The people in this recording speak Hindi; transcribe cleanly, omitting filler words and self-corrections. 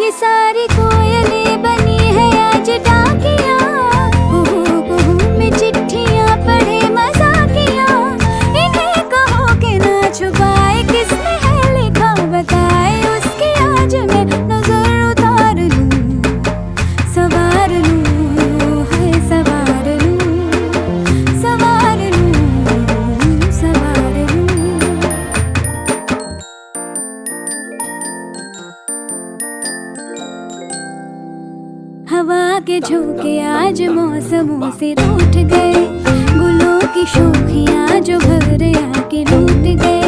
ये सारी कोयलें बनी है आज डाकिया, कुहू में चिट्ठियां पढ़े मजाकिया। इन्हें कहो कि ना छुपाए किसने है लिखा बताए, उसकी आज मैं नजर उतार लूं, सवार लूं, है सवार लूं, सवार लूं, सवार लूं। हवा के झोंके आज मौसमों से रूठ गए, गुलों की शोखियां जो घर आके लूट गए।